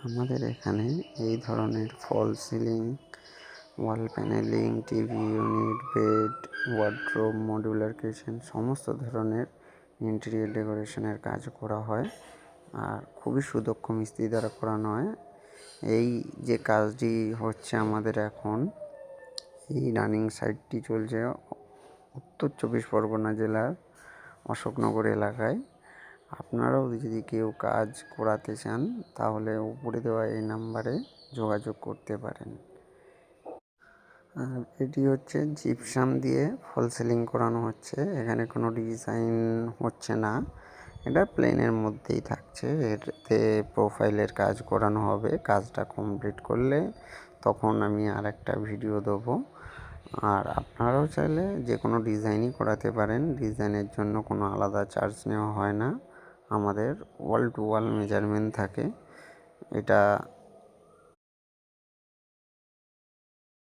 আমাদের এখানে এই ধরনের false ceiling, wall paneling, TV unit, bed, wardrobe, modular kitchen সমস্ত ধরনের ইন্টেরিয়র ডেকোরেশনের কাজ করা হয়। আর খুবই সুদক্ষ মিস্ত্রি দ্বারা করানো হয়। এই যে কাজটি হচ্ছে আমাদের এখন, এই রানিং সাইটটি চলছে উত্তর চব্বিশ পরগনা জেলার অশোকনগর এলাকায়। আপনারাও যদি কেউ কাজ করাতে চান তাহলে উপরে দেওয়া এই নাম্বারে যোগাযোগ করতে পারেন। আর এটি হচ্ছে জিপসাম দিয়ে ফল সিলিং করানো হচ্ছে। এখানে কোনো ডিজাইন হচ্ছে না, এটা প্লেনের মধ্যেই থাকছে। এতে প্রোফাইলের কাজ করানো হবে। কাজটা কমপ্লিট করলে তখন আমি আরেকটা ভিডিও দেবো। আর আপনারাও চাইলে যে কোনো ডিজাইনই করাতে পারেন। ডিজাইনের জন্য কোনো আলাদা চার্জ নেওয়া হয় না। আমাদের ওয়াল টু ওয়াল মেজারমেন্ট থাকে। এটা